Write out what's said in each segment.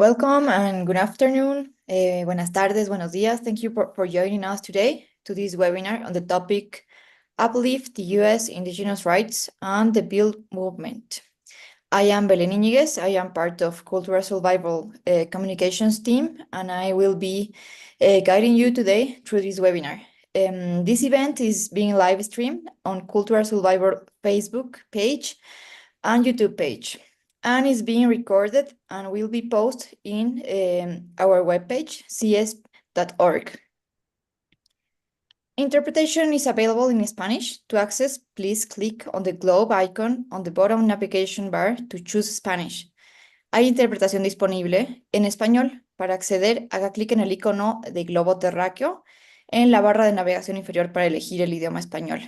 Welcome and good afternoon. Buenas tardes, buenos días. Thank you for joining us today to this webinar on the topic Uplift the U.S. Indigenous Rights and the Build Movement. I am Belén Iñiguez. I am part of Cultural Survival Communications team, and I will be guiding you today through this webinar. This event is being live streamed on Cultural Survival Facebook page and YouTube page, and is being recorded and will be posted in our webpage, cs.org. Interpretation is available in Spanish. To access, please click on the globe icon on the bottom navigation bar to choose Spanish. Hay interpretación disponible en español. Para acceder, haga clic en el icono de globo terráqueo en la barra de navegación inferior para elegir el idioma español.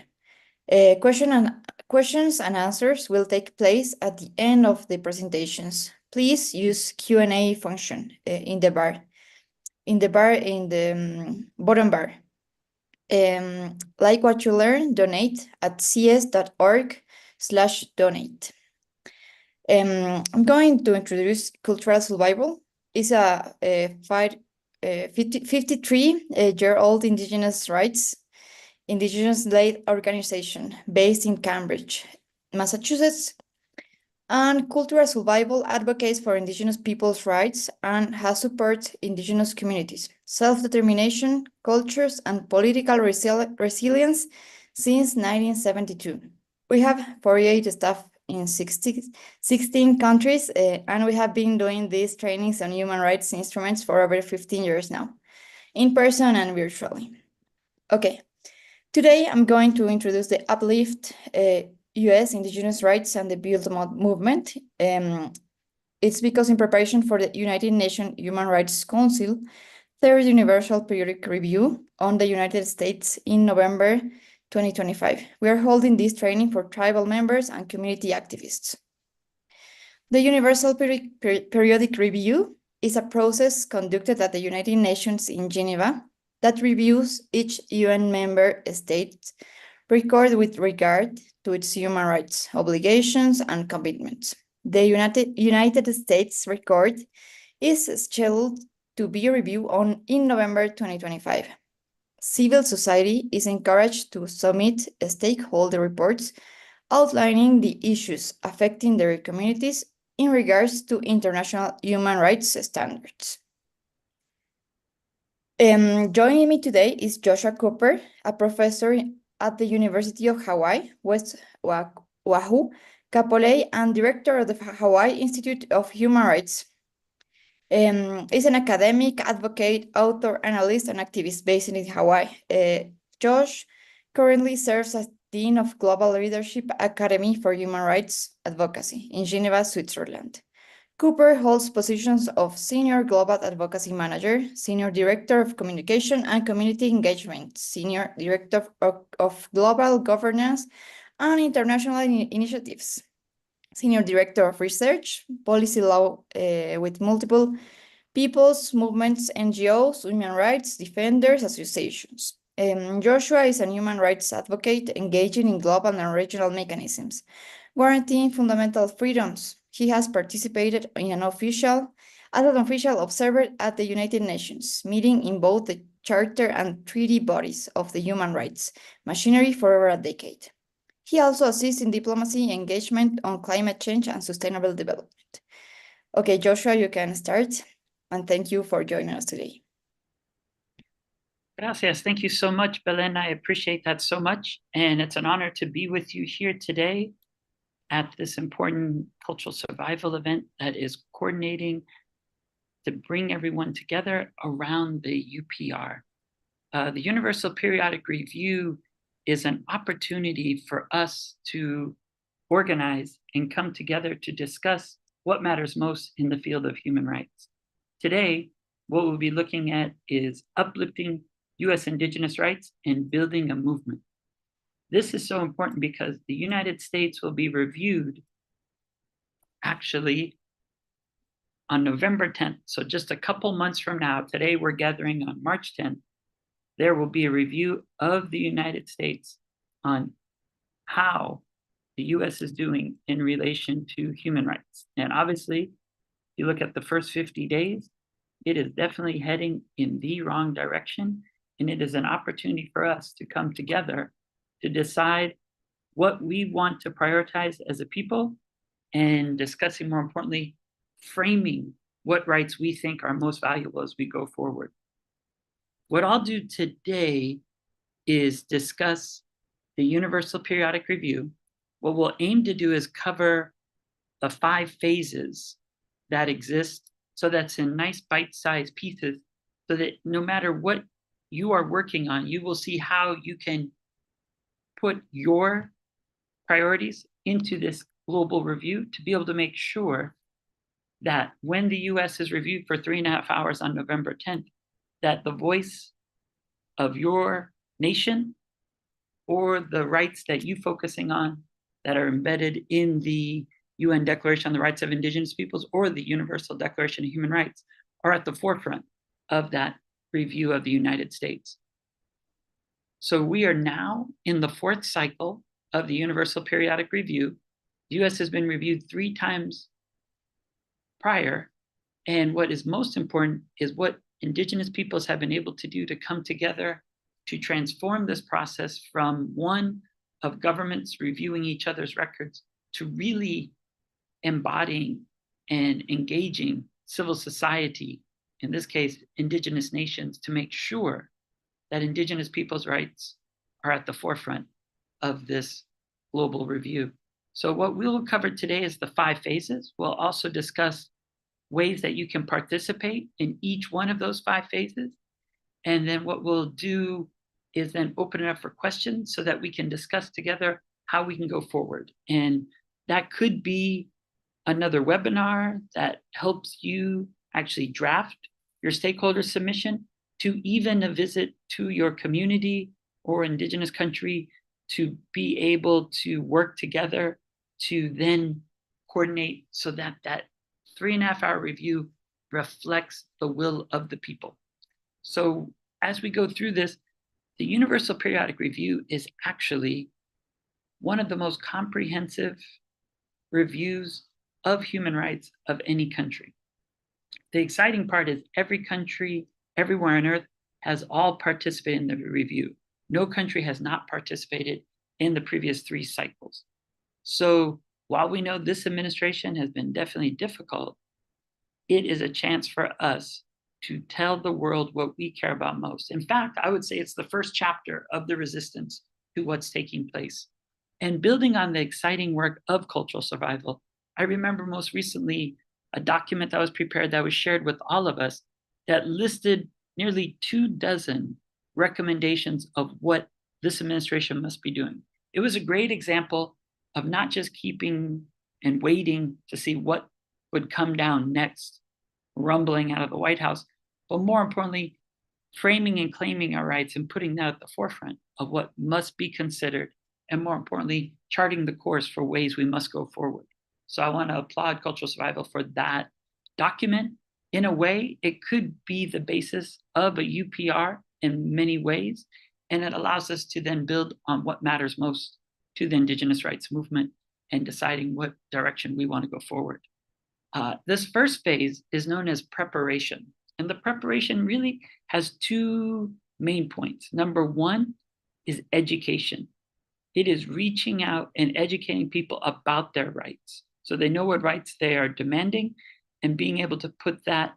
Questions and answers will take place at the end of the presentations. Please use Q&A function in the bottom bar. Like what you learn, donate at cs.org/donate. I'm going to introduce Cultural Survival. It's a 53-year-old Indigenous-led organization based in Cambridge, Massachusetts, and Cultural Survival advocates for Indigenous peoples' rights and has supported Indigenous communities, self-determination, cultures, and political resilience since 1972. We have 48 staff in 16 countries, and we have been doing these trainings on human rights instruments for over 15 years now, in person and virtually. Okay, today I'm going to introduce the Uplift U.S. Indigenous Rights and the Build Movement. It's because in preparation for the United Nations Human Rights Council Third Universal Periodic Review on the United States in November 2025. We are holding this training for tribal members and community activists. The Universal Periodic Review is a process conducted at the United Nations in Geneva that reviews each UN member state's record with regard to its human rights obligations and commitments. The United States record is scheduled to be reviewed in November 2025. Civil society is encouraged to submit stakeholder reports outlining the issues affecting their communities in regards to international human rights standards. Joining me today is Joshua Cooper, a professor at the University of Hawaii, West Oahu, Kapolei, and director of the Hawaii Institute of Human Rights. Is an academic, advocate, author, analyst, and activist based in Hawaii. Josh currently serves as Dean of Global Leadership Academy for Human Rights Advocacy in Geneva, Switzerland. Cooper holds positions of Senior Global Advocacy Manager, Senior Director of Communication and Community Engagement, Senior Director of Global Governance and International Initiatives, Senior Director of Research, Policy Law with multiple peoples, movements, NGOs, human rights defenders, associations. Joshua is a human rights advocate engaging in global and regional mechanisms, guaranteeing fundamental freedoms. He has participated in as an official observer at the United Nations, meeting in both the Charter and treaty bodies of the human rights machinery for over a decade. He also assists in diplomacy engagement on climate change and sustainable development. Okay, Joshua, you can start, and thank you for joining us today. Gracias. Thank you so much, Belén. I appreciate that so much. And it's an honor to be with you here today at this important cultural survival event that is coordinating to bring everyone together around the UPR. The Universal Periodic Review is an opportunity for us to organize and come together to discuss what matters most in the field of human rights. Today, what we'll be looking at is uplifting U.S. Indigenous rights and building a movement. This is so important because the United States will be reviewed actually on November 10th. So just a couple months from now, today we're gathering on March 10th, there will be a review of the United States on how the U.S. is doing in relation to human rights. And obviously, you look at the first 50 days, it is definitely heading in the wrong direction. And it is an opportunity for us to come together to decide what we want to prioritize as a people and discussing, more importantly, framing what rights we think are most valuable as we go forward. What I'll do today is discuss the Universal Periodic Review. What we'll aim to do is cover the 5 phases that exist, so that's in nice bite-sized pieces, so that no matter what you are working on, you will see how you can put your priorities into this global review to be able to make sure that when the US is reviewed for 3.5 hours on November 10th, that the voice of your nation or the rights that you're focusing on that are embedded in the UN Declaration on the Rights of Indigenous Peoples or the Universal Declaration of Human Rights are at the forefront of that review of the United States. So we are now in the 4th cycle of the Universal Periodic Review. The US has been reviewed 3 times prior. And what is most important is what Indigenous peoples have been able to do to come together to transform this process from one of governments reviewing each other's records to really embodying and engaging civil society, in this case, Indigenous nations, to make sure that Indigenous peoples' rights are at the forefront of this global review. So what we'll cover today is the 5 phases. We'll also discuss ways that you can participate in each one of those 5 phases. And then what we'll do is then open it up for questions so that we can discuss together how we can go forward. And that could be another webinar that helps you actually draft your stakeholder submission, to even a visit to your community or Indigenous country to be able to work together to then coordinate so that that 3.5-hour review reflects the will of the people. So as we go through this, the Universal Periodic Review is actually one of the most comprehensive reviews of human rights of any country. The exciting part is every country, everywhere on earth, has all participated in the review. No country has not participated in the previous 3 cycles. So while we know this administration has been definitely difficult, it is a chance for us to tell the world what we care about most. In fact, I would say it's the first chapter of the resistance to what's taking place. And building on the exciting work of cultural survival, I remember most recently a document that was prepared that was shared with all of us that listed nearly 24 recommendations of what this administration must be doing. It was a great example of not just keeping and waiting to see what would come down next, rumbling out of the White House, but more importantly, framing and claiming our rights and putting that at the forefront of what must be considered, and more importantly, charting the course for ways we must go forward. So I want to applaud Cultural Survival for that document. In a way, it could be the basis of a UPR in many ways, and it allows us to then build on what matters most to the Indigenous rights movement and deciding what direction we want to go forward. This first phase is known as preparation, and the preparation really has 2 main points. Number 1 is education. It is reaching out and educating people about their rights so they know what rights they are demanding, and being able to put that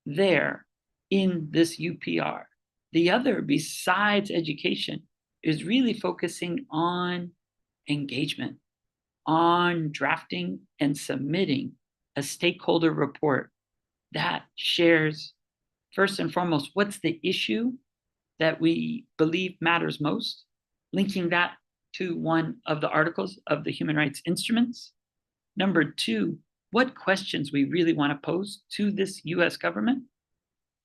there in this UPR. The other, besides education, is really focusing on engagement, on drafting and submitting a stakeholder report that shares, first and foremost, what's the issue that we believe matters most, linking that to one of the articles of the human rights instruments. Number 2, what questions we really want to pose to this US government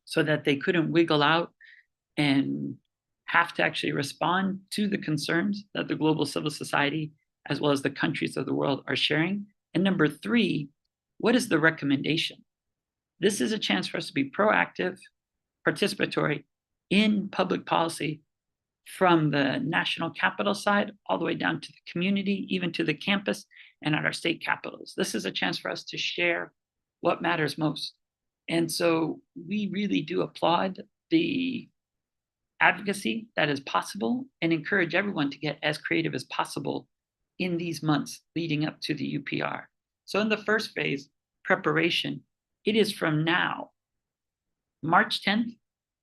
so that they couldn't wiggle out and have to actually respond to the concerns that the global civil society as well as the countries of the world are sharing. And number 3, what is the recommendation? This is a chance for us to be proactive, participatory in public policy from the national capital side all the way down to the community, even to the campus and at our state capitals. This is a chance for us to share what matters most. And so we really do applaud the advocacy that is possible and encourage everyone to get as creative as possible in these months leading up to the UPR. So in the first phase, preparation, it is from now, March 10th,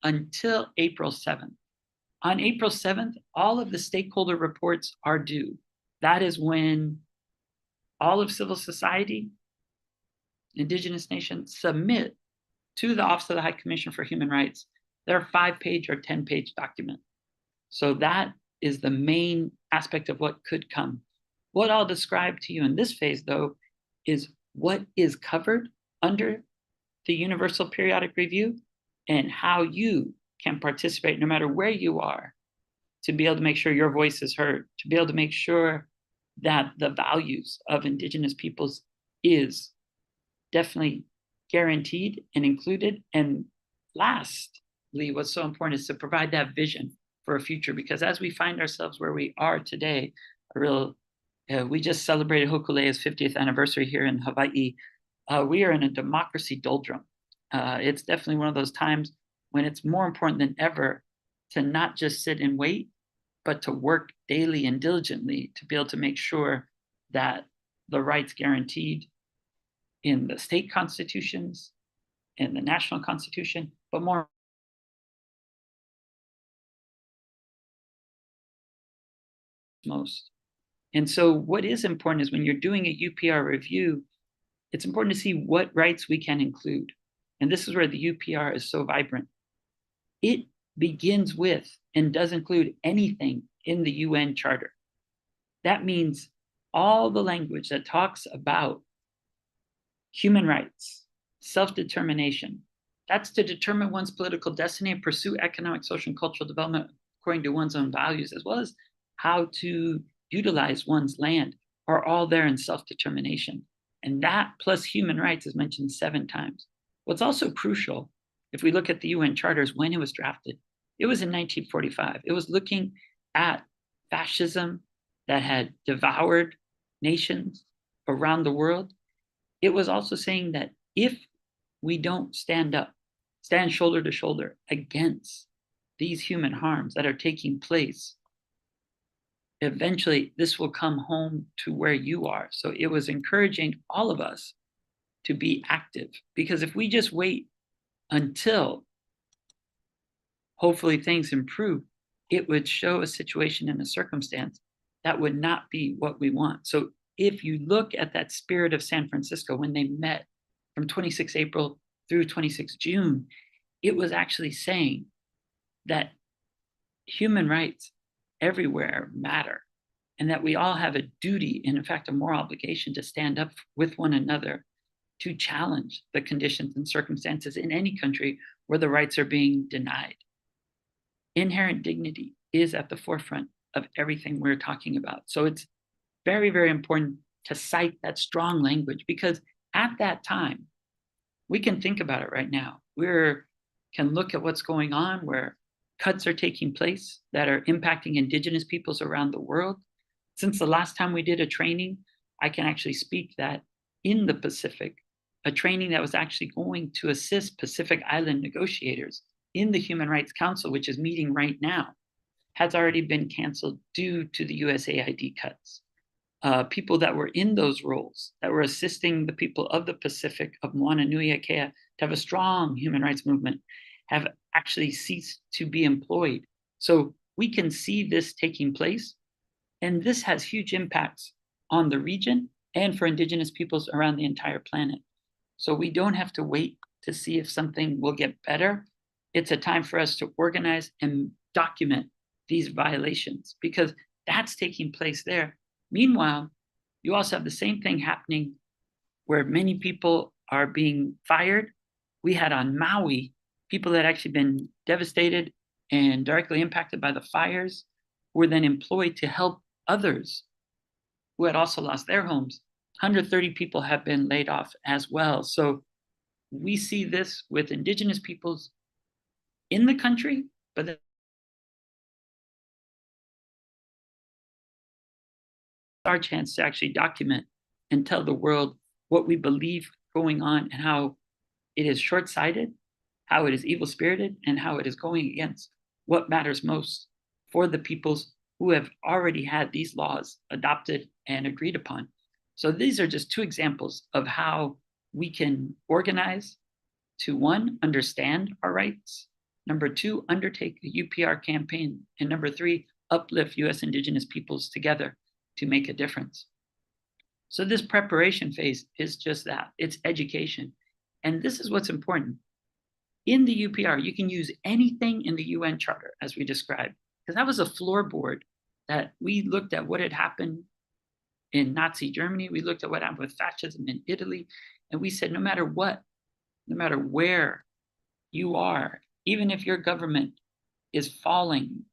until April 7th. On April 7th, all of the stakeholder reports are due. That is when all of civil society, Indigenous nations submit to the Office of the High Commissioner for Human Rights their 5-page or 10-page document. So that is the main aspect of what could come. What I'll describe to you in this phase, though, is what is covered under the Universal Periodic Review and how you can participate no matter where you are to be able to make sure your voice is heard, to be able to make sure that the values of Indigenous peoples is definitely guaranteed and included. And lastly, what's so important is to provide that vision for a future, because as we find ourselves where we are today, we just celebrated Hokulea's 50th anniversary here in Hawaii. We are in a democracy doldrum. It's definitely one of those times when it's more important than ever to not just sit and wait, but to work daily and diligently to be able to make sure that the rights guaranteed in the state constitutions, in the national constitution, but more most. And so what is important is when you're doing a UPR review, it's important to see what rights we can include. And this is where the UPR is so vibrant. It begins with and does include anything in the UN Charter. That means all the language that talks about human rights, self-determination, that's to determine one's political destiny and pursue economic, social, and cultural development according to one's own values, as well as how to utilize one's land, are all there in self-determination. And that plus human rights is mentioned 7 times. What's also crucial, if we look at the UN Charters when it was drafted, it was in 1945. It was looking at fascism that had devoured nations around the world. It was also saying that if we don't stand up, stand shoulder to shoulder against these human harms that are taking place, eventually this will come home to where you are. So it was encouraging all of us to be active, because if we just wait until hopefully things improve, it would show a situation and a circumstance that would not be what we want. So if you look at that spirit of San Francisco when they met from 26 April through 26 June, it was actually saying that human rights everywhere matter, and that we all have a duty and in fact a moral obligation to stand up with one another to challenge the conditions and circumstances in any country where the rights are being denied. Inherent dignity is at the forefront of everything we're talking about. So it's very, very important to cite that strong language, because at that time, we can think about it right now. We can look at what's going on where cuts are taking place that are impacting Indigenous peoples around the world. Since the last time we did a training, I can actually speak that in the Pacific, a training that was actually going to assist Pacific Island negotiators in the Human Rights Council, which is meeting right now, has already been canceled due to the USAID cuts. People that were in those roles, that were assisting the people of the Pacific, of Moana Nui Akea, to have a strong human rights movement, have actually ceased to be employed. So we can see this taking place, and this has huge impacts on the region and for Indigenous peoples around the entire planet. So we don't have to wait to see if something will get better. It's a time for us to organize and document these violations, because that's taking place there. Meanwhile, you also have the same thing happening where many people are being fired. We had on Maui people that had actually been devastated and directly impacted by the fires were then employed to help others who had also lost their homes. 130 people have been laid off as well. So we see this with Indigenous peoples in the country, but our chance to actually document and tell the world what we believe going on and how it is short-sighted, how it is evil-spirited, and how it is going against what matters most for the peoples who have already had these laws adopted and agreed upon. So these are just two examples of how we can organize to, one, understand our rights, number two, undertake a UPR campaign, and number three, uplift US Indigenous peoples together to make a difference. So this preparation phase is just that, it's education. And this is what's important. In the UPR, you can use anything in the UN Charter, as we described, because that was a floorboard that we looked at what had happened in Nazi Germany. We looked at what happened with fascism in Italy. And we said, no matter what, no matter where you are, even if your government is falling,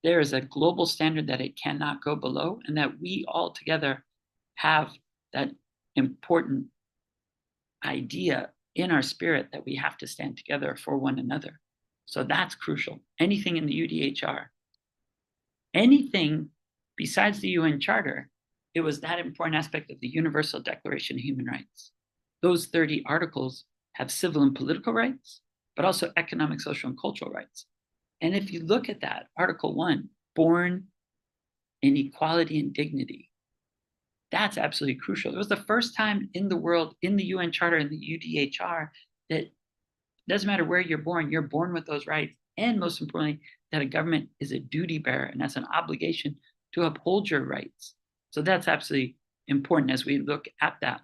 there is a global standard that it cannot go below, and that we all together have that important idea in our spirit that we have to stand together for one another. So that's crucial. Anything in the UDHR, anything besides the UN Charter, it was that important aspect of the Universal Declaration of Human Rights. Those 30 articles have civil and political rights, but also economic, social, and cultural rights. And if you look at that, Article 1, born in equality and dignity, that's absolutely crucial. It was the first time in the world, in the UN Charter and the UDHR, that it doesn't matter where you're born with those rights. And most importantly, that a government is a duty bearer and has an obligation to uphold your rights. So that's absolutely important as we look at that.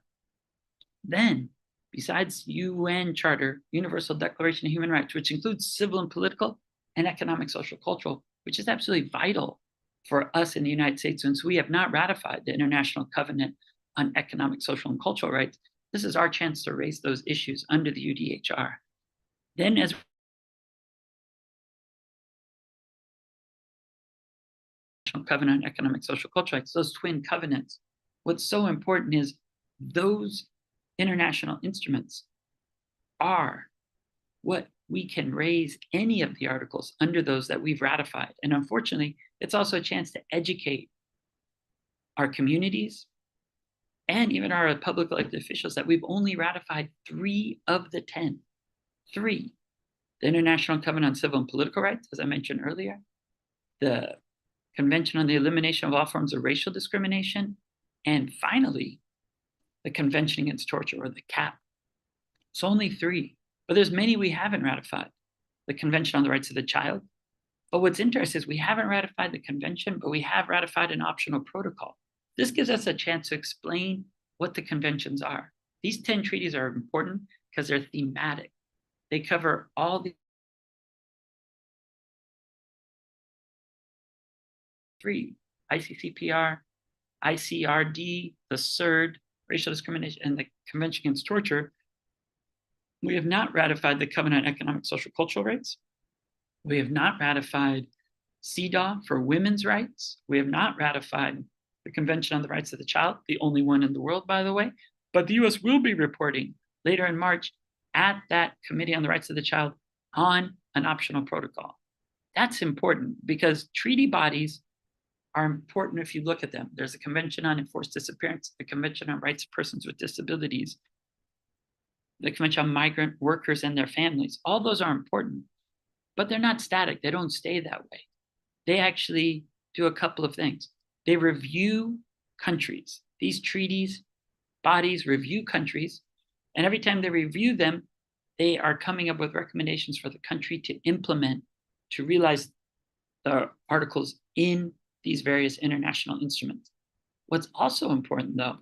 Then, besides UN Charter, Universal Declaration of Human Rights, which includes civil and political and economic, social, cultural, which is absolutely vital for us in the United States, since we have not ratified the International Covenant on Economic, Social, and Cultural Rights. This is our chance to raise those issues under the UDHR. Then, as Covenant on Economic, Social, Cultural Rights, those twin covenants, what's so important is those international instruments are what we can raise any of the articles under those that we've ratified. And unfortunately, it's also a chance to educate our communities and even our public elected officials that we've only ratified 3 of the 10. 3. The International Covenant on Civil and Political Rights, as I mentioned earlier, the Convention on the Elimination of All Forms of Racial Discrimination, and finally, the Convention Against Torture, or the CAP. It's only 3, but there's many we haven't ratified. The Convention on the Rights of the Child. But what's interesting is we haven't ratified the convention, but we have ratified an optional protocol. This gives us a chance to explain what the conventions are. These 10 treaties are important because they're thematic. They cover all the 3, ICCPR, ICRD, the CERD, racial discrimination, and the Convention Against Torture. We have not ratified the Covenant on Economic, Social, Cultural Rights. We have not ratified CEDAW for women's rights. We have not ratified the Convention on the Rights of the Child, the only one in the world, by the way. But the US will be reporting later in March at that Committee on the Rights of the Child on an optional protocol. That's important because treaty bodies are important if you look at them. There's a Convention on Enforced Disappearance, the Convention on Rights of Persons with Disabilities, the Convention on Migrant Workers and their Families. All those are important, but they're not static. They don't stay that way. They actually do a couple of things. They review countries. These treaties, bodies review countries, and every time they review them, they are coming up with recommendations for the country to implement, to realize the articles in these various international instruments. What's also important, though,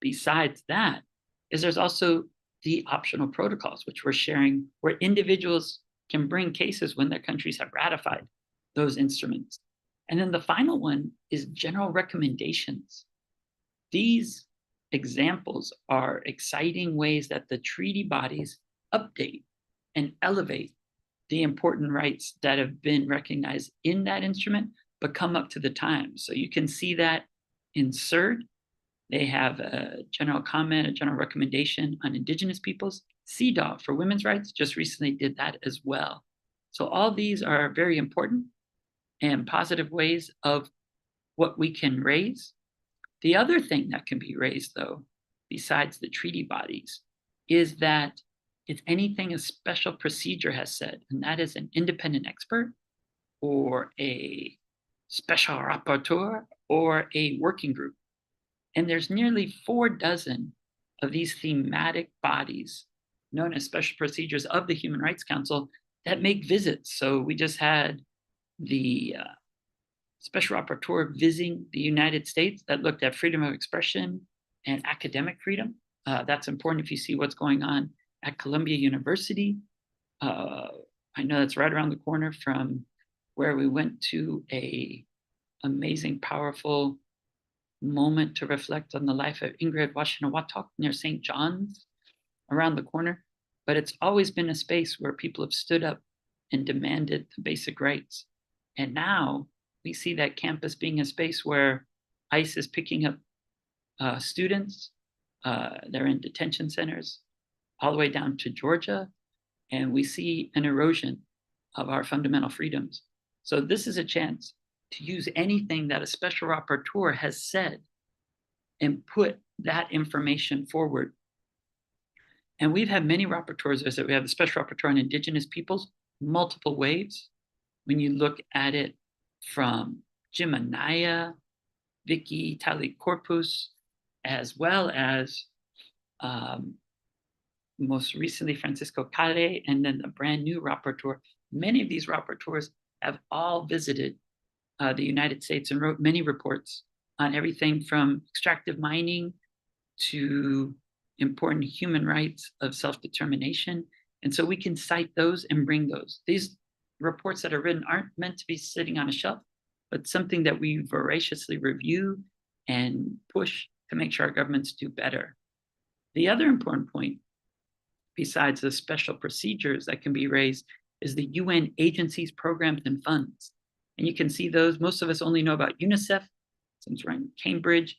besides that, is there's also the optional protocols, which we're sharing, where individuals can bring cases when their countries have ratified those instruments. And then the final one is general recommendations. These examples are exciting ways that the treaty bodies update and elevate the important rights that have been recognized in that instrument, but come up to the time. So you can see that in CERD, they have a general comment, a general recommendation on Indigenous peoples. CEDAW for women's rights just recently did that as well. So all these are very important and positive ways of what we can raise. The other thing that can be raised, though, besides the treaty bodies, is that it's anything a special procedure has said, and that is an independent expert or a special rapporteur or a working group. And there's nearly 4 dozen of these thematic bodies known as special procedures of the Human Rights Council that make visits. So we just had the special rapporteur visiting the United States that looked at freedom of expression and academic freedom. That's important if you see what's going on at Columbia University. I know that's right around the corner from where we went to a amazing, powerful moment to reflect on the life of Ingrid Washinuwatok near St. John's around the corner. But it's always been a space where people have stood up and demanded the basic rights. And now we see that campus being a space where ICE is picking up students. They're in detention centers all the way down to Georgia. And we see an erosion of our fundamental freedoms. So this is a chance to use anything that a special rapporteur has said and put that information forward. And we've had many rapporteurs. As we have the special rapporteur on Indigenous Peoples, multiple waves. When you look at it from Jim Anaya, Vicky Tali Corpus, as well as most recently Francisco Calle, and then the brand new rapporteur. Many of these rapporteurs have all visited the United States and wrote many reports on everything from extractive mining to important human rights of self-determination. And so we can cite those and bring those. These reports that are written aren't meant to be sitting on a shelf, but something that we voraciously review and push to make sure our governments do better. The other important point, besides the special procedures that can be raised, is the UN agencies, programs, and funds. And you can see those. Most of us only know about UNICEF since we're in Cambridge,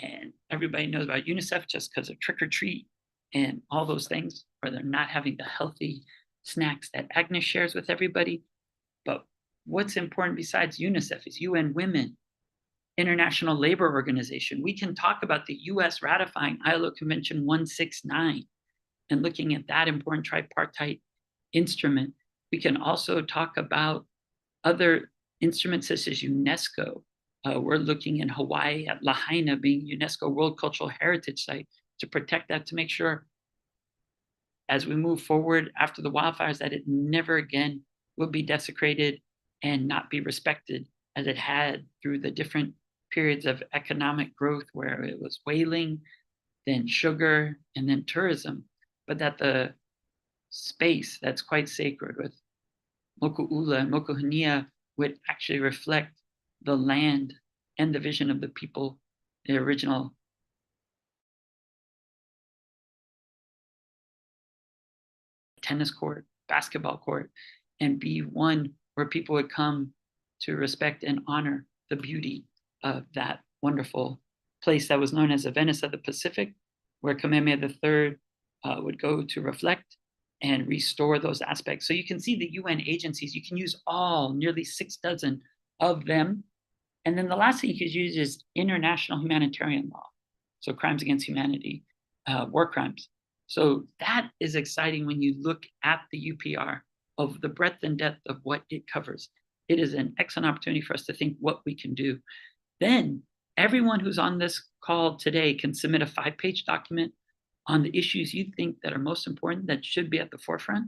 and everybody knows about UNICEF just because of trick or treat and all those things, where they're not having the healthy snacks that Agnes shares with everybody. But what's important besides UNICEF is UN Women, International Labor Organization. We can talk about the US ratifying ILO Convention 169 and looking at that important tripartite instrument. We can also talk about other instruments such as UNESCO. We're looking in Hawaii at Lahaina being UNESCO World Cultural Heritage Site to protect that, to make sure as we move forward after the wildfires that it never again will be desecrated and not be respected as it had through the different periods of economic growth where it was whaling, then sugar, and then tourism, but that the space that's quite sacred with Moku'ula and Mokuhania would actually reflect the land and the vision of the people, the original tennis court, basketball court, and be one where people would come to respect and honor the beauty of that wonderful place that was known as the Venice of the Pacific, where Kamehameha III would go to reflect and restore those aspects. So you can see the UN agencies, you can use all, nearly 6 dozen of them. And then the last thing you could use is international humanitarian law. So crimes against humanity, war crimes. So that is exciting when you look at the UPR of the breadth and depth of what it covers. It is an excellent opportunity for us to think what we can do. Then everyone who's on this call today can submit a 5-page document on the issues you think that are most important, that should be at the forefront,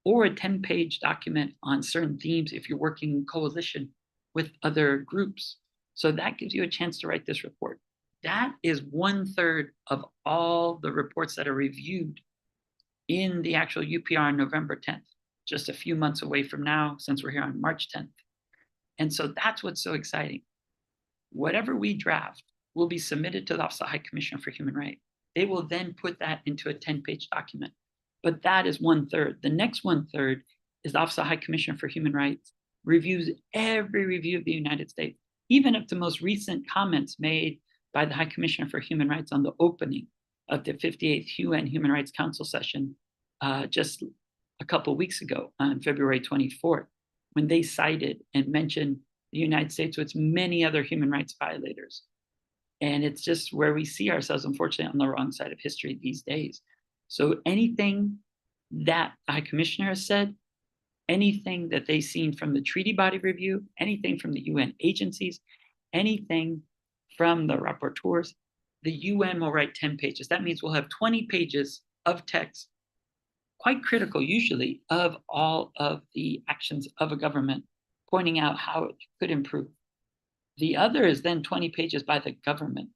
or a 10-page document on certain themes if you're working in coalition with other groups. So that gives you a chance to write this report. That is 1/3 of all the reports that are reviewed in the actual UPR on November 10th, just a few months away from now, since we're here on March 10th. And so that's what's so exciting. Whatever we draft will be submitted to the Office of the High Commissioner for Human Rights. They will then put that into a 10-page document. But that is 1/3. The next 1/3 is the Office of the High Commissioner for Human Rights reviews every review of the United States, even up to most recent comments made by the High Commissioner for Human Rights on the opening of the 58th UN Human Rights Council session just a couple of weeks ago on February 24th, when they cited and mentioned the United States with many other human rights violators. And it's just where we see ourselves, unfortunately, on the wrong side of history these days. So anything that High Commissioner has said, anything that they've seen from the treaty body review, anything from the UN agencies, anything from the rapporteurs, the UN will write 10 pages. That means we'll have 20 pages of text, quite critical usually, of all of the actions of a government, pointing out how it could improve. The other is then 20 pages by the government.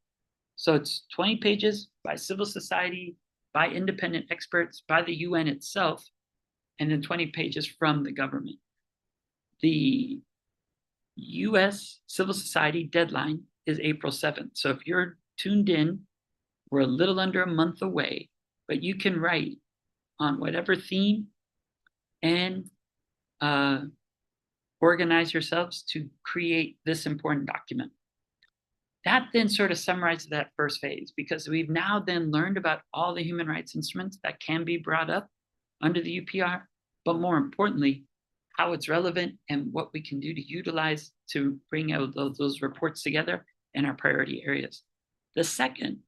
So it's 20 pages by civil society, by independent experts, by the UN itself, and then 20 pages from the government. The US civil society deadline is April 7th. So if you're tuned in, we're a little under a month away, but you can write on whatever theme and organize yourselves to create this important document. That then sort of summarizes that first phase, because we've now then learned about all the human rights instruments that can be brought up under the UPR, but more importantly, how it's relevant and what we can do to utilize to bring out those reports together in our priority areas. The second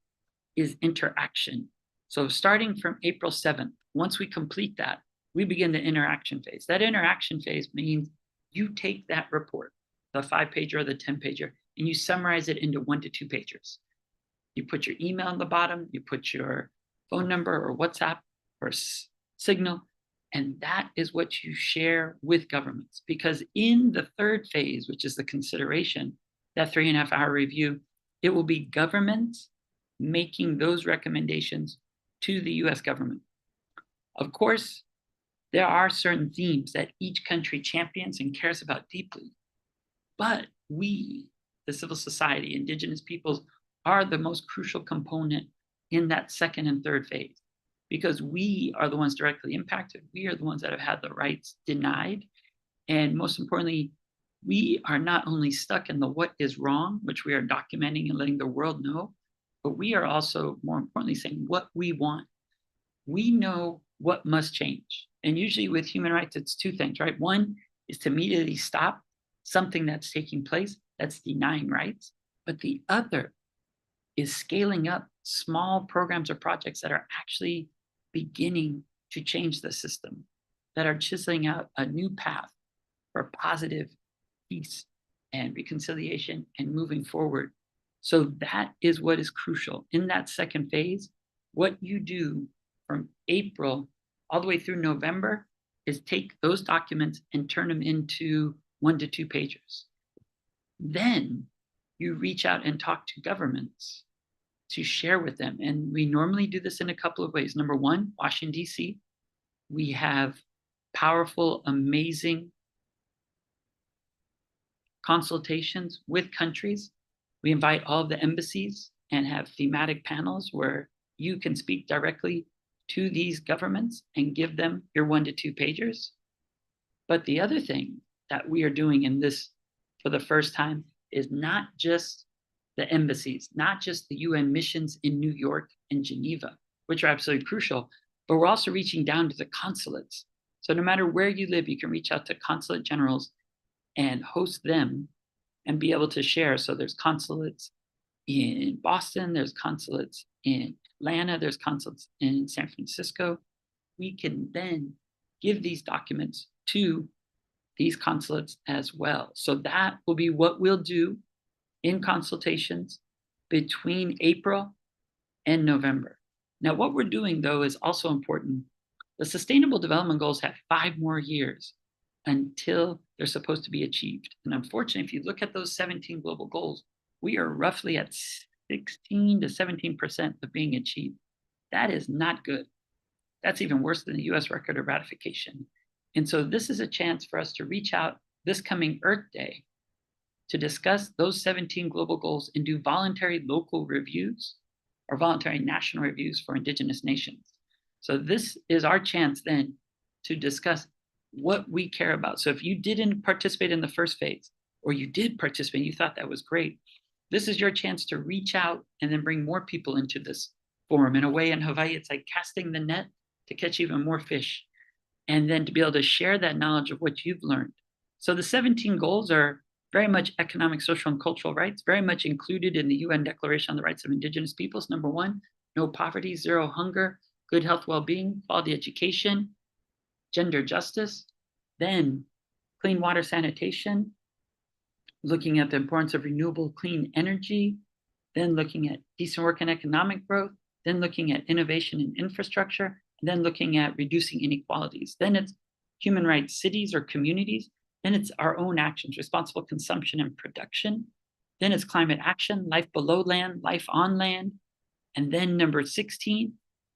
is interaction. So starting from April 7th, once we complete that, we begin the interaction phase. That interaction phase means you take that report, the 5-pager or the 10-pager, and you summarize it into 1 to 2 pagers. You put your email on the bottom, you put your phone number or WhatsApp or Signal, and that is what you share with governments. Because in the third phase, which is the consideration, that 3.5-hour review, it will be governments making those recommendations to the US government. Of course, there are certain themes that each country champions and cares about deeply, but we, the civil society, indigenous peoples, are the most crucial component in that second and third phase, because we are the ones directly impacted. We are the ones that have had the rights denied. And most importantly, we are not only stuck in the what is wrong, which we are documenting and letting the world know, but we are also, more importantly, saying what we want. We know what must change. And usually with human rights, it's 2 things, right? One is to immediately stop something that's taking place that's denying rights. But the other is scaling up small programs or projects that are actually beginning to change the system, that are chiseling out a new path for positive peace and reconciliation and moving forward. So that is what is crucial. In that second phase, what you do from April all the way through November is take those documents and turn them into 1 to 2 pages. Then you reach out and talk to governments to share with them. And we normally do this in a couple of ways. Number one, Washington, D.C. We have powerful, amazing consultations with countries. We invite all of the embassies and have thematic panels where you can speak directly to these governments and give them your 1 to 2 pagers. But the other thing that we are doing in this for the first time is not just the embassies, not just the UN missions in New York and Geneva, which are absolutely crucial, but we're also reaching down to the consulates. So no matter where you live, you can reach out to consulate generals and host them and be able to share. So there's consulates in Boston, there's consulates in Atlanta, there's consulates in San Francisco. We can then give these documents to these consulates as well. So that will be what we'll do in consultations between April and November. Now, what we're doing, though, is also important. The Sustainable Development Goals have 5 more years until they're supposed to be achieved. And unfortunately, if you look at those 17 global goals, we are roughly at 16 to 17% of being achieved. That is not good. That's even worse than the US record of ratification. And so this is a chance for us to reach out this coming Earth Day to discuss those 17 global goals and do voluntary local reviews or voluntary national reviews for Indigenous nations. So this is our chance then to discuss what we care about. So if you didn't participate in the first phase, or you did participate, you thought that was great, this is your chance to reach out and then bring more people into this forum. In a way, in Hawaii, it's like casting the net to catch even more fish, and then to be able to share that knowledge of what you've learned. So the 17 goals are very much economic, social, and cultural rights, very much included in the UN Declaration on the Rights of Indigenous Peoples. Number 1, no poverty, 0 hunger, good health, well-being, quality education, gender justice, then clean water sanitation, looking at the importance of renewable clean energy, then looking at decent work and economic growth, then looking at innovation and infrastructure, and then looking at reducing inequalities. Then it's human rights cities or communities. Then it's our own actions, responsible consumption and production. Then it's climate action, life below land, life on land. And then number 16,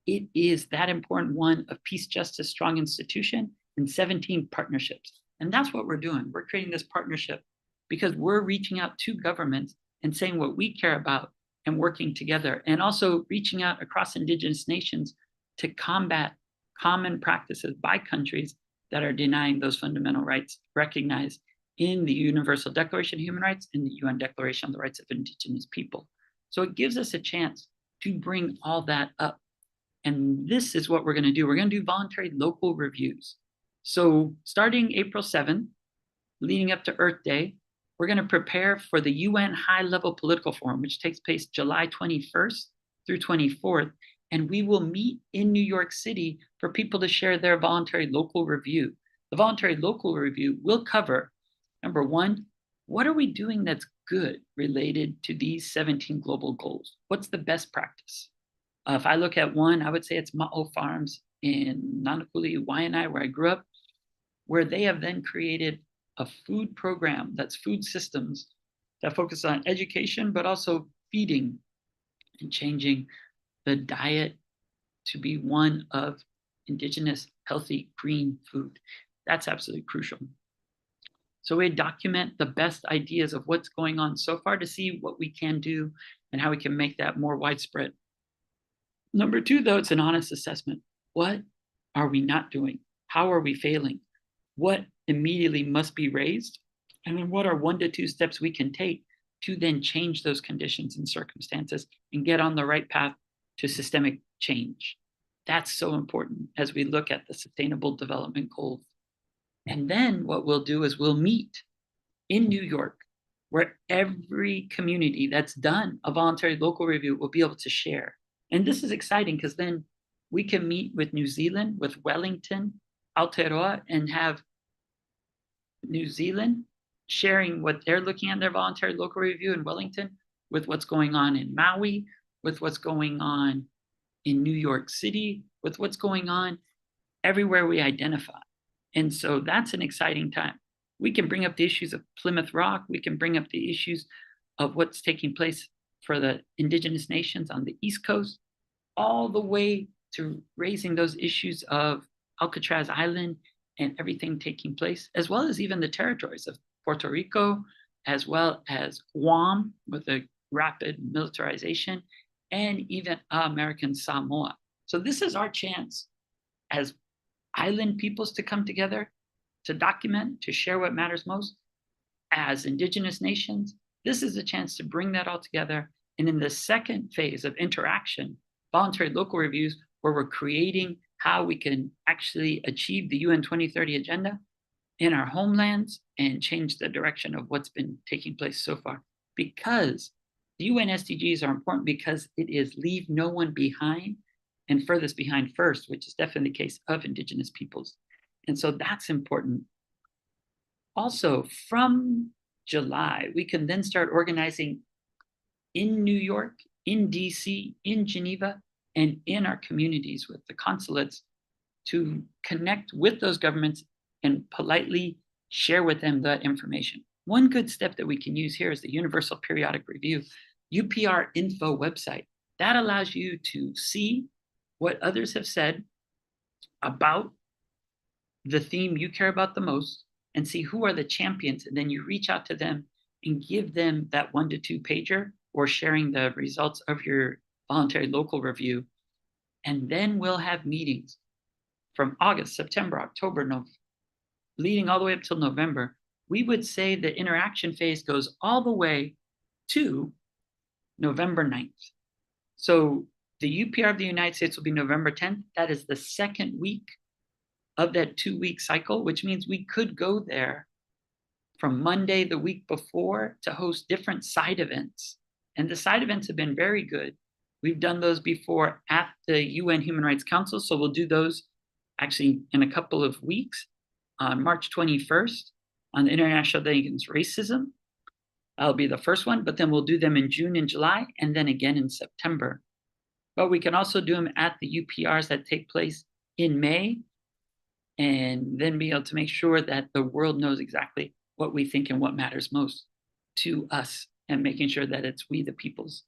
it is that important one of peace, justice, strong institution, and 17 partnerships. And that's what we're doing. We're creating this partnership because we're reaching out to governments and saying what we care about and working together, and also reaching out across Indigenous nations to combat common practices by countries that are denying those fundamental rights recognized in the Universal Declaration of Human Rights and the UN Declaration on the Rights of Indigenous People. So it gives us a chance to bring all that up. And this is what we're going to do. We're going to do voluntary local reviews. So starting April 7th, leading up to Earth Day, we're going to prepare for the UN High-Level Political Forum, which takes place July 21st through 24th. And we will meet in New York City for people to share their voluntary local review. The voluntary local review will cover, number one, what are we doing that's good related to these 17 global goals? What's the best practice? If I look at one, I would say it's Ma'o Farms in Nanakuli, Waianae, where I grew up, where they have then created a food program that's food systems that focus on education, but also feeding and changing the diet to be one of indigenous, healthy, green food. That's absolutely crucial. So we document the best ideas of what's going on so far to see what we can do and how we can make that more widespread. Number two, though, it's an honest assessment. What are we not doing? How are we failing? What immediately must be raised? And then what are 1 to 2 steps we can take to then change those conditions and circumstances and get on the right path to systemic change? That's so important as we look at the Sustainable Development Goals. And then what we'll do is we'll meet in New York, where every community that's done a voluntary local review will be able to share. And this is exciting because then we can meet with New Zealand, with Wellington, Aotearoa, and have New Zealand sharing what they're looking at their voluntary local review in Wellington with what's going on in Maui, with what's going on in New York City, with what's going on everywhere we identify. And so that's an exciting time. We can bring up the issues of Plymouth Rock. We can bring up the issues of what's taking place for the Indigenous nations on the East Coast, all the way to raising those issues of Alcatraz Island and everything taking place, as well as even the territories of Puerto Rico, as well as Guam with the rapid militarization, and even American Samoa. So this is our chance as island peoples to come together, to document, to share what matters most. As Indigenous nations, this is a chance to bring that all together. And in the second phase of interaction, voluntary local reviews, where we're creating how we can actually achieve the UN 2030 agenda in our homelands and change the direction of what's been taking place so far. Because the UN SDGs are important because it is leave no one behind and furthest behind first, which is definitely the case of Indigenous peoples. And so that's important. Also, from July, we can then start organizing in New York, in DC, in Geneva, and in our communities with the consulates to connect with those governments and politely share with them that information. One good step that we can use here is the Universal Periodic Review, UPR info website. That allows you to see what others have said about the theme you care about the most and see who are the champions. And then you reach out to them and give them that 1 to 2 pager or sharing the results of your voluntary local review. And then we'll have meetings from August, September, October, November, leading all the way up till November. We would say the interaction phase goes all the way to November 9th. So the UPR of the United States will be November 10th. That is the second week of that 2-week cycle, which means we could go there from Monday the week before to host different side events. And the side events have been very good We've done those before at the UN Human Rights Council, so we'll do those actually in a couple of weeks on March 21st on the International Day Against Racism. That'll be the first one, but then we'll do them in June and July, and then again in September. But we can also do them at the UPRs that take place in May, and then be able to make sure that the world knows exactly what we think and what matters most to us, and making sure that it's we, the peoples,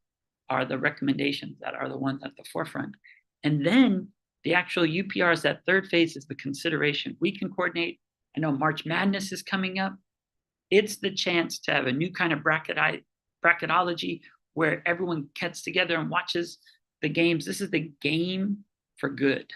are the recommendations that are the ones at the forefront. And then the actual UPRs, that third phase is the consideration. We can coordinate. I know March Madness is coming up. It's the chance to have a new kind of bracketology where everyone gets together and watches the games. This is the game for good.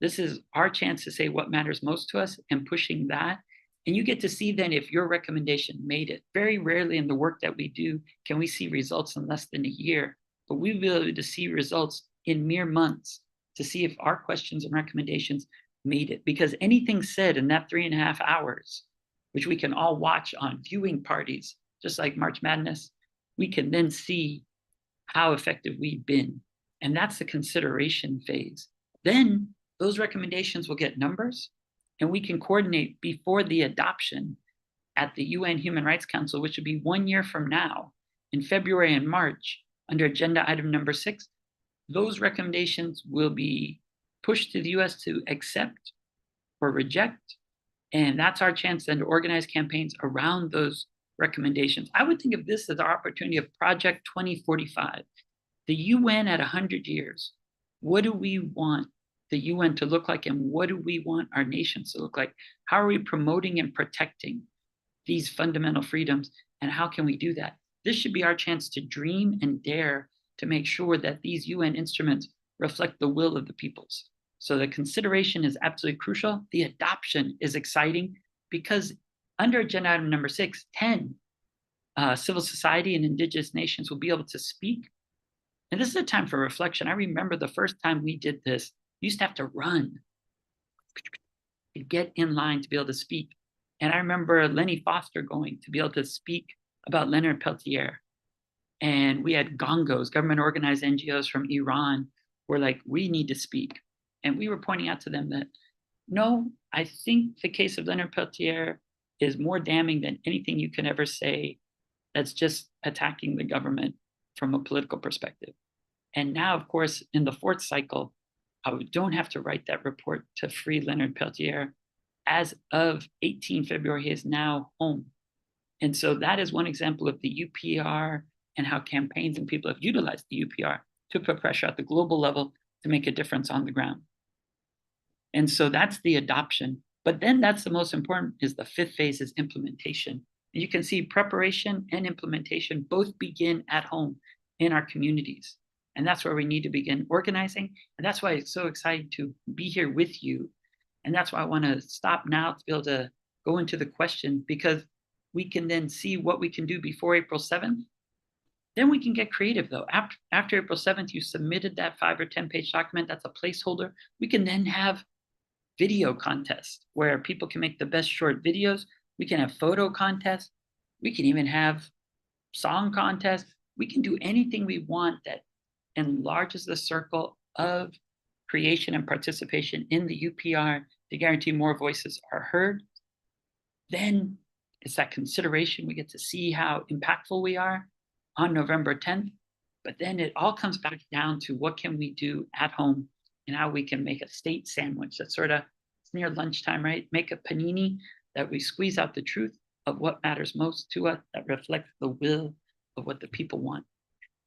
This is our chance to say what matters most to us and pushing that. And you get to see then if your recommendation made it. Very rarely in the work that we do can we see results in less than a year, but we'll be able to see results in mere months to see if our questions and recommendations made it. Because anything said in that 3.5 hours, which we can all watch on viewing parties, just like March Madness, we can then see how effective we've been. And that's the consideration phase. Then those recommendations will get numbers, and we can coordinate before the adoption at the UN Human Rights Council, which would be 1 year from now, in February and March, under agenda item number 6. Those recommendations will be pushed to the US to accept or reject. And that's our chance then to organize campaigns around those recommendations. I would think of this as our opportunity of Project 2045. The UN at 100 years. What do we want the UN to look like, and what do we want our nations to look like? How are we promoting and protecting these fundamental freedoms, and how can we do that? This should be our chance to dream and dare to make sure that these UN instruments reflect the will of the peoples. So the consideration is absolutely crucial. The adoption is exciting because under agenda item number 6, 10 civil society and indigenous nations will be able to speak. And this is a time for reflection. I remember the first time we did this, you used to have to run to get in line to be able to speak. And I remember Lenny Foster going to be able to speak about Leonard Peltier. And we had gongos, government organized NGOs from Iran, were like, we need to speak. And we were pointing out to them that, no, I think the case of Leonard Peltier is more damning than anything you can ever say that's just attacking the government from a political perspective. And now, of course, in the 4th cycle, I don't have to write that report to free Leonard Peltier. As of 18 February, he is now home. And so that is one example of the UPR and how campaigns and people have utilized the UPR to put pressure at the global level to make a difference on the ground. And so that's the adoption. But then that's the most important, is the 5th phase is implementation. And you can see preparation and implementation both begin at home in our communities. And that's where we need to begin organizing. And that's why it's so exciting to be here with you. And that's why I want to stop now to be able to go into the question, because we can then see what we can do before April 7th. Then we can get creative, though. After April 7th, you submitted that 5 or 10-page document. That's a placeholder. We can then have video contests where people can make the best short videos. We can have photo contests. We can even have song contests. We can do anything we want that enlarges the circle of creation and participation in the UPR to guarantee more voices are heard. Then it's that consideration. We get to see how impactful we are on November 10th. But then it all comes back down to what can we do at home and how we can make a state sandwich that's sort of, it's near lunchtime, right? Make a panini that we squeeze out the truth of what matters most to us, that reflects the will of what the people want.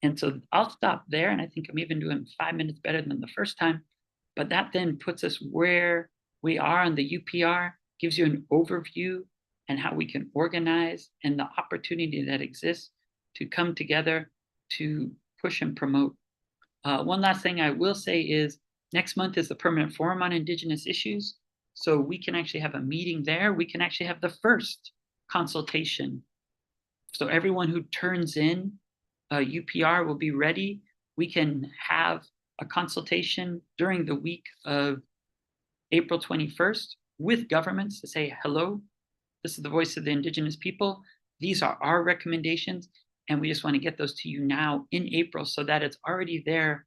And so I'll stop there. And I think I'm even doing 5 minutes better than the first time. But that then puts us where we are on the UPR, gives you an overview and how we can organize and the opportunity that exists to come together to push and promote. One last thing I will say is next month is the Permanent Forum on Indigenous Issues. So we can actually have a meeting there. We can actually have the first consultation. So everyone who turns in UPR will be ready. We can have a consultation during the week of April 21st with governments to say, hello, this is the voice of the Indigenous people. These are our recommendations. And we just want to get those to you now in April so that it's already there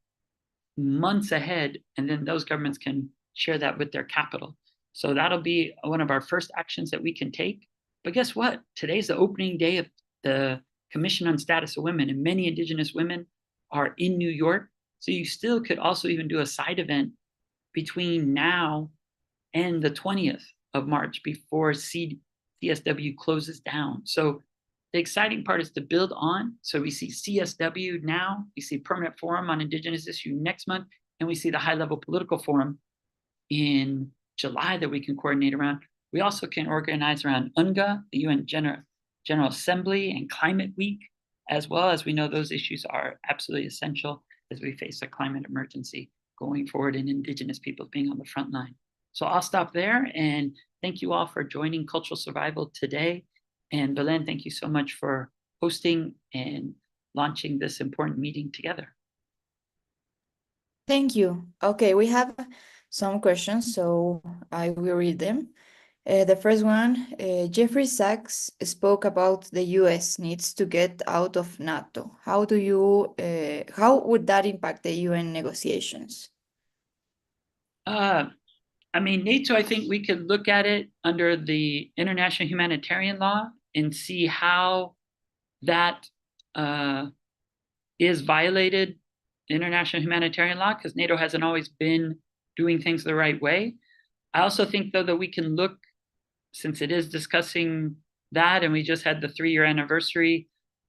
months ahead, and then those governments can share that with their capital. So that'll be one of our first actions that we can take. But guess what? Today's the opening day of the Commission on Status of Women, and many Indigenous women are in New York. So you still could also even do a side event between now and the 20th of March before CSW closes down. So the exciting part is to build on. So we see CSW now, we see Permanent Forum on Indigenous Issue next month, and we see the High Level Political Forum in July that we can coordinate around. We also can organize around UNGA, the UN General Assembly, and Climate Week, as well, as we know those issues are absolutely essential as we face a climate emergency going forward, and Indigenous peoples being on the front line. So I'll stop there, and thank you all for joining Cultural Survival today. And Belen, thank you so much for hosting and launching this important meeting together. Thank you. Okay, we have some questions, so I will read them. The first one, Jeffrey Sachs spoke about the US needs to get out of NATO. How would that impact the UN negotiations? I mean, NATO, I think we could look at it under the international humanitarian law and see how that is violated international humanitarian law, because NATO hasn't always been doing things the right way. I also think, though, that we can look, since it is discussing that, and we just had the 3-year anniversary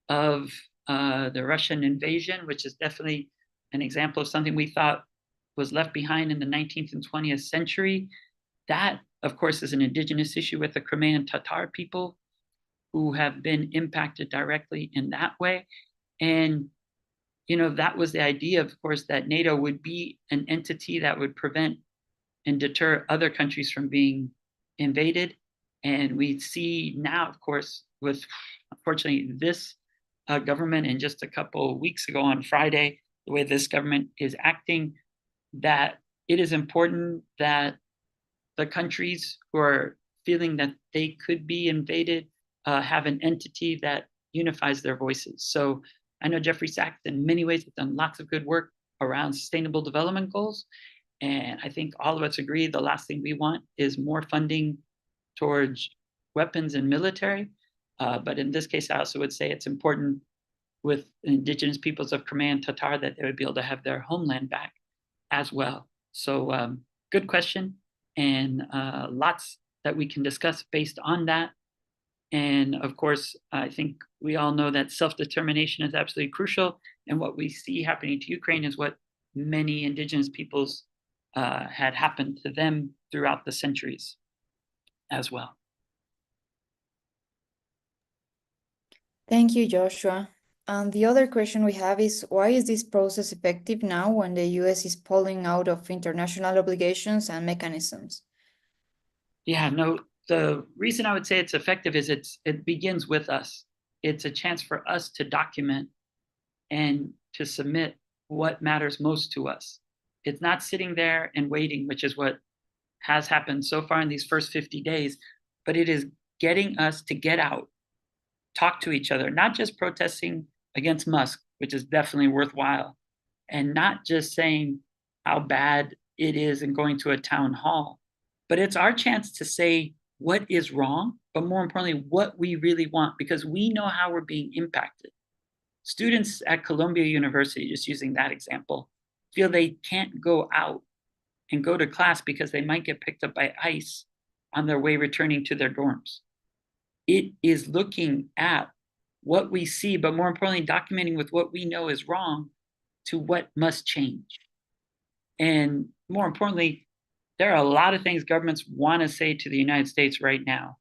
of the Russian invasion, which is definitely an example of something we thought was left behind in the 19th and 20th century. That, of course, is an indigenous issue with the Crimean Tatar people who have been impacted directly in that way. And, you know, that was the idea, of course, that NATO would be an entity that would prevent and deter other countries from being invaded. And we see now, of course, with, unfortunately, this government, and just a couple of weeks ago on Friday, the way this government is acting, that it is important that the countries who are feeling that they could be invaded have an entity that unifies their voices. So I know Jeffrey Sachs in many ways has done lots of good work around sustainable development goals. And I think all of us agree the last thing we want is more funding towards weapons and military. But in this case, I also would say it's important with Indigenous peoples of Crimean Tatar that they would be able to have their homeland back as well. So good question, and lots that we can discuss based on that. And of course, I think we all know that self-determination is absolutely crucial. And what we see happening to Ukraine is what many Indigenous peoples had happened to them throughout the centuries as well. Thank you, Joshua. And the other question we have is, why is this process effective now when the US is pulling out of international obligations and mechanisms? Yeah, no, the reason I would say it's effective is it begins with us. It's a chance for us to document and to submit what matters most to us. It's not sitting there and waiting, which is what has happened so far in these first 50 days, but it is getting us to get out, talk to each other, not just protesting against Musk, which is definitely worthwhile, and not just saying how bad it is and going to a town hall, but it's our chance to say what is wrong, but more importantly, what we really want, because we know how we're being impacted. Students at Columbia University, just using that example, feel they can't go out and go to class because they might get picked up by ICE on their way returning to their dorms. It is looking at what we see, but more importantly, documenting with what we know is wrong to what must change. And more importantly, there are a lot of things governments want to say to the United States right now,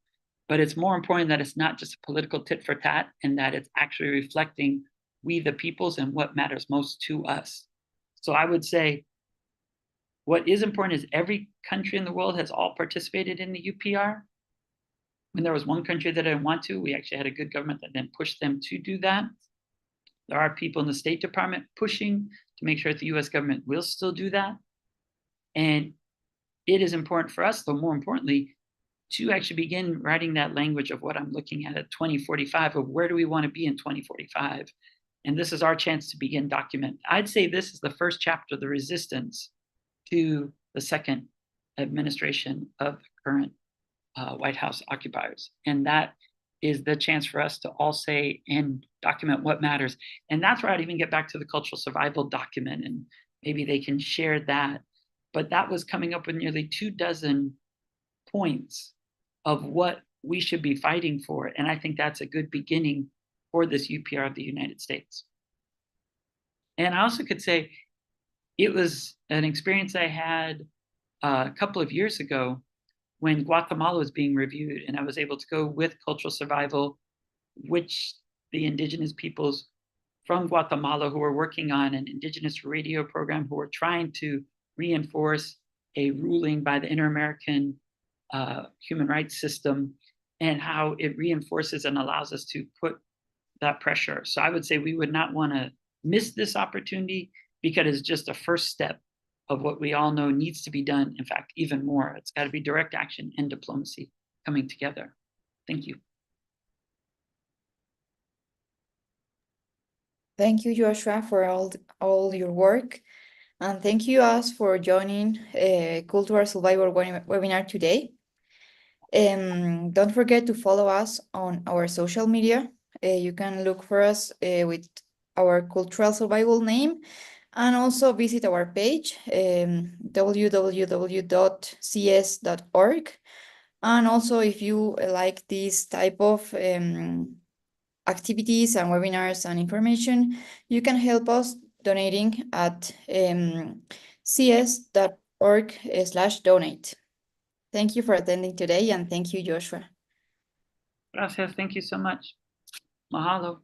but it's more important that it's not just a political tit for tat, and that it's actually reflecting we the peoples and what matters most to us. So I would say what is important is every country in the world has all participated in the UPR. When there was one country that didn't want to, we actually had a good government that then pushed them to do that. There are people in the State Department pushing to make sure that the US government will still do that. And it is important for us, though, more importantly, to actually begin writing that language of what I'm looking at 2045, of where do we want to be in 2045, And this is our chance to begin document. I'd say this is the first chapter of the resistance to the second administration of the current White House occupiers. And that is the chance for us to all say and document what matters. And that's where I'd even get back to the cultural survival document, and maybe they can share that. But that was coming up with nearly 24 points of what we should be fighting for. And I think that's a good beginning for this UPR of the United States. And I also could say it was an experience I had a couple of years ago when Guatemala was being reviewed, and I was able to go with cultural survival, which the indigenous peoples from Guatemala who were working on an indigenous radio program, who were trying to reinforce a ruling by the Inter-American human rights system, and how it reinforces and allows us to put that pressure. So I would say we would not want to miss this opportunity, because it's just a first step of what we all know needs to be done. In fact, even more. It's got to be direct action and diplomacy coming together. Thank you. Thank you, Joshua, for all your work. And thank you, us, for joining Cultural Survival webinar today. Don't forget to follow us on our social media. You can look for us with our Cultural Survival name, and also visit our page, www.cs.org. And also, if you like this type of activities and webinars and information, you can help us donating at cs.org/donate. Thank you for attending today, and thank you, Joshua. Gracias. Thank you so much. Mahalo.